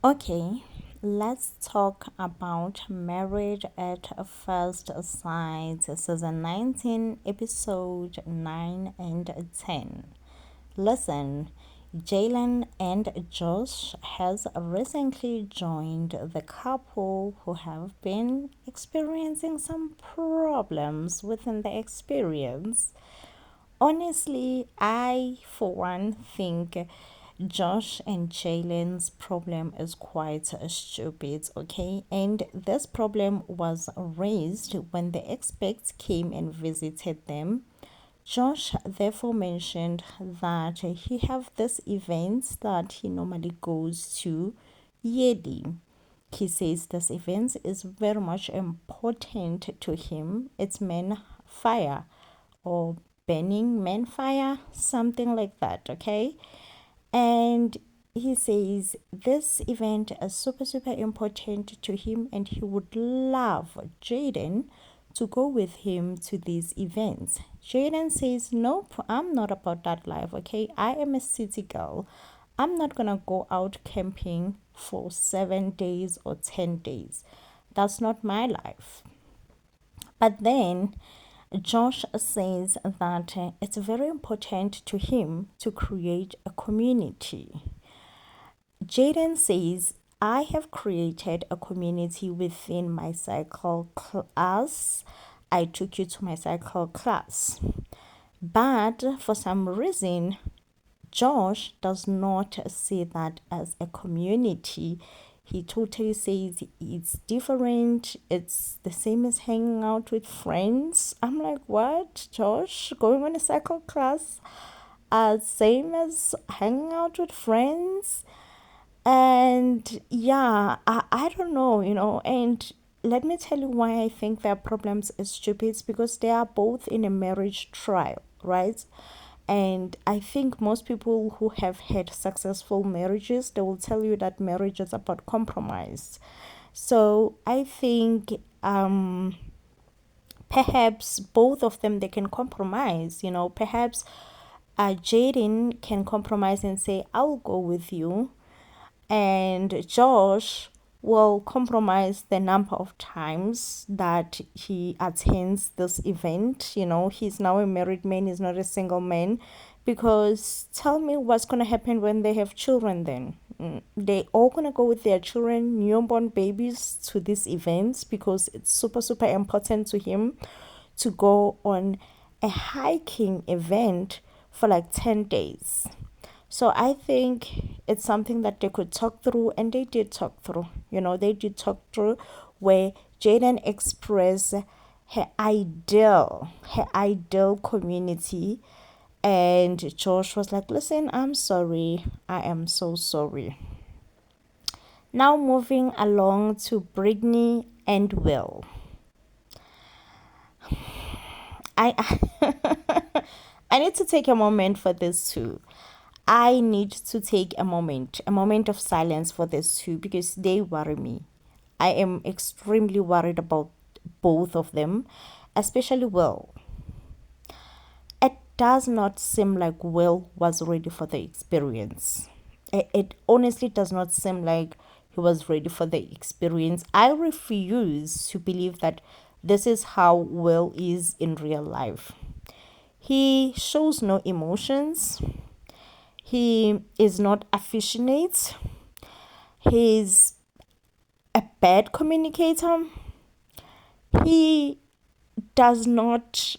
Okay, let's talk about Married at First Sight, season 19, episode 9 and 10. Listen, Jalen and Josh has recently joined the couple who have been experiencing some problems within the experience. Honestly, I, for one, think Josh and Jalen's problem is quite stupid, okay? And this problem was raised when the experts came and visited them. Josh therefore mentioned that he have this event that he normally goes to yearly. He says this event is very much important to him. It's men fire or burning men fire, something like that, okay? And he says this event is super, super important to him, and he would love Jaden to go with him to these events. Jaden says, nope, I'm not about that life, okay? I am a city girl. I'm not gonna go out camping for 7 days or 10 days. That's not my life. But then Josh says that it's very important to him to create a community. Jaden says, I have created a community within my cycle class. I took you to my cycle class. But for some reason, Josh does not see that as a community. He totally says it's different. It's the same as hanging out with friends. I'm like, what, Josh? Going on a cycle class? Same as hanging out with friends? And yeah, I don't know, and let me tell you why I think their problems is stupid. It's because they are both in a marriage trial, right? And I think most people who have had successful marriages, they will tell you that marriage is about compromise. So I think perhaps both of them, they can compromise. Perhaps Jaden can compromise and say, I'll go with you, and Josh will compromise the number of times that he attends this event. He's now a married man, he's not a single man. Because tell me what's going to happen when they have children then? They all going to go with their children, newborn babies, to these events because it's super, super important to him to go on a hiking event for like 10 days. So I think it's something that they could talk through, and they did talk through. They did talk through where Jaden expressed her ideal community, and Josh was like, "Listen, I'm sorry. I am so sorry." Now moving along to Brittany and Will. I I need to take a moment for this too. I need to take a moment of silence for this too, because they worry me. I am extremely worried about both of them, especially Will. It does not seem like Will was ready for the experience. It honestly does not seem like he was ready for the experience. I refuse to believe that this is how Will is in real life. He shows no emotions. He is not affectionate. He's a bad communicator. He does not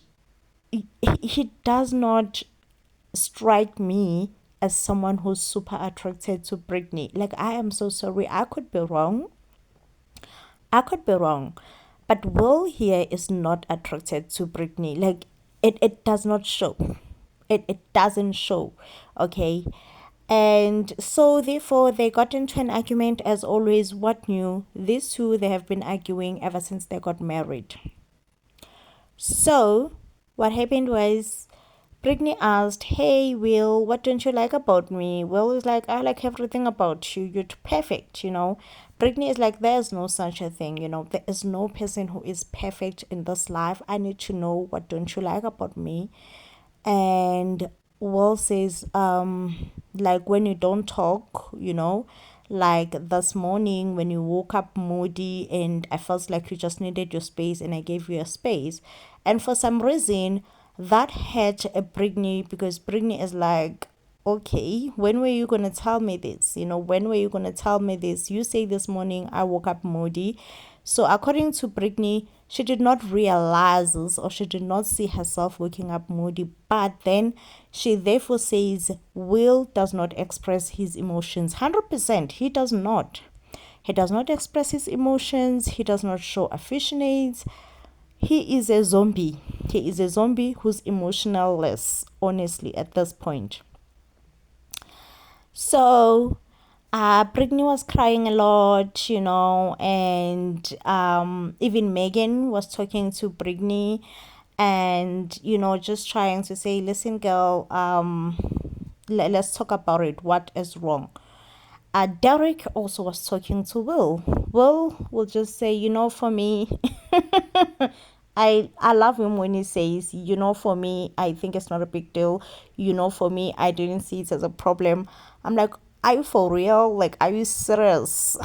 he does not strike me as someone who's super attracted to Britney. Like, I am so sorry. I could be wrong. I could be wrong. But Will here is not attracted to Britney. Like, it does not show. It doesn't show. Okay. And so therefore they got into an argument as always. What new? These two, they have been arguing ever since they got married. So what happened was, Brittany asked, "Hey, Will, what don't you like about me?" Will is like, "I like everything about you. You're perfect. Brittany is like, "There's no such a thing. There is no person who is perfect in this life. I need to know, what don't you like about me?" And Will says, like, when you don't talk, Like this morning when you woke up moody and I felt like you just needed your space and I gave you a space. And for some reason, that hurt Brittany because Brittany is like, okay, when were you going to tell me this? When were you going to tell me this? You say this morning I woke up moody. So according to Brittany, she did not realize this, or she did not see herself waking up moody. But then she therefore says Will does not express his emotions. 100%, he does not. He does not express his emotions. He does not show affections. He is a zombie. He is a zombie who's emotionless, honestly, at this point. So Brittany was crying a lot, and even Megan was talking to Brittany and, just trying to say, listen, girl, let's talk about it. What is wrong? Derek also was talking to Will. Will just say, for me, I love him when he says, for me, I think it's not a big deal. For me, I didn't see it as a problem. I'm like, are you for real? Like, are you serious?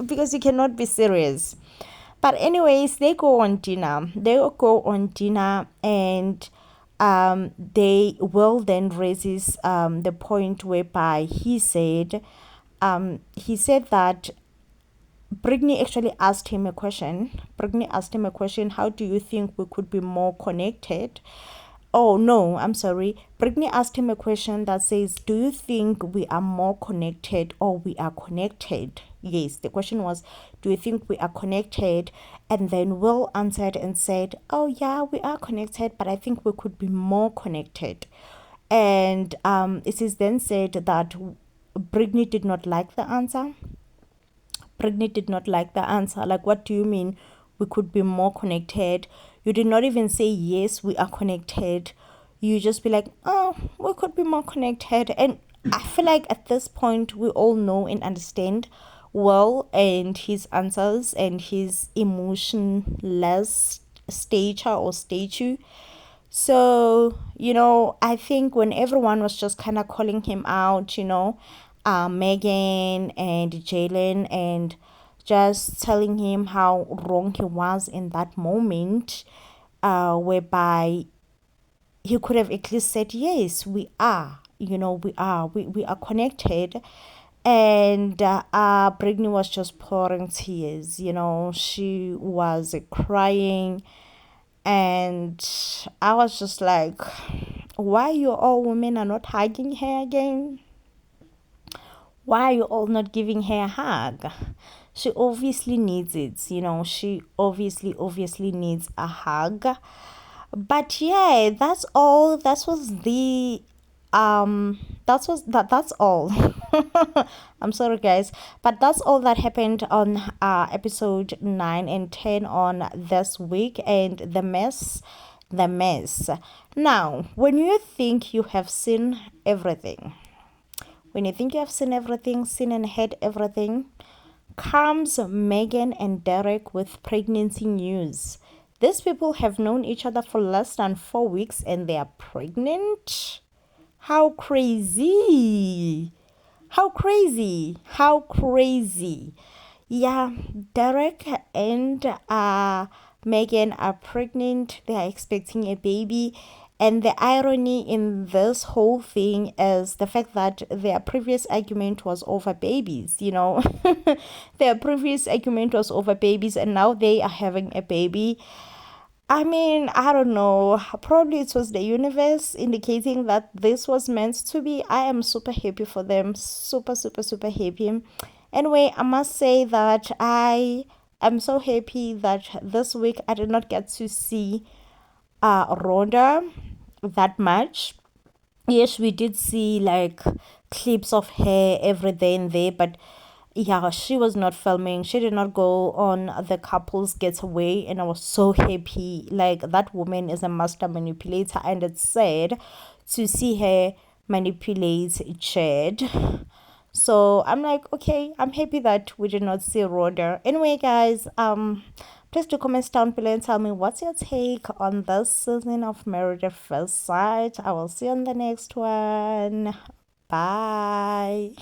Because you cannot be serious. But anyways, they go on dinner. And they will then raises the point whereby he said that Brittany actually asked him a question. How do you think we could be more connected? Oh, no, I'm sorry. Brittany asked him a question that says, do you think we are more connected or we are connected? Yes, the question was, do you think we are connected? And then Will answered and said, oh, yeah, we are connected, but I think we could be more connected. And it is then said that Brittany did not like the answer. Like, what do you mean we could be more connected? You did not even say, yes, we are connected. You just be like, oh, we could be more connected. And I feel like at this point, we all know and understand Will and his answers and his emotionless stature or statue. So, I think when everyone was just kind of calling him out, Megan and Jalen, and just telling him how wrong he was in that moment, whereby he could have at least said, yes, we are, we are connected. And Brittany was just pouring tears, she was crying. And I was just like, why you all women are not hugging her again? Why are you all not giving her a hug? She obviously needs it, she obviously needs a hug. But yeah, that's all. That's all. I'm sorry guys, but that's all that happened on episode 9 and 10 on this week. And the mess. Now, when you think you have seen everything, seen and heard everything, comes Megan and Derek with pregnancy news. These people have known each other for less than 4 weeks and they are pregnant. How crazy! How crazy! How crazy! Yeah, Derek and Megan are pregnant. They are expecting a baby. And the irony in this whole thing is the fact that their previous argument was over babies, their previous argument was over babies, and now they are having a baby. I mean, I don't know. Probably it was the universe indicating that this was meant to be. I am super happy for them. Super, super, super happy. Anyway, I must say that I am so happy that this week I did not get to see Rhonda that much. Yes, we did see like clips of her every day and there, but yeah, she was not filming. She did not go on the couple's getaway, and I was so happy. Like, that woman is a master manipulator, and it's sad to see her manipulate Chad. So I'm like, okay, I'm happy that we did not see Rhoda. Anyway, guys, please do comment down below and tell me what's your take on this season of Married at First Sight. I will see you on the next one. Bye.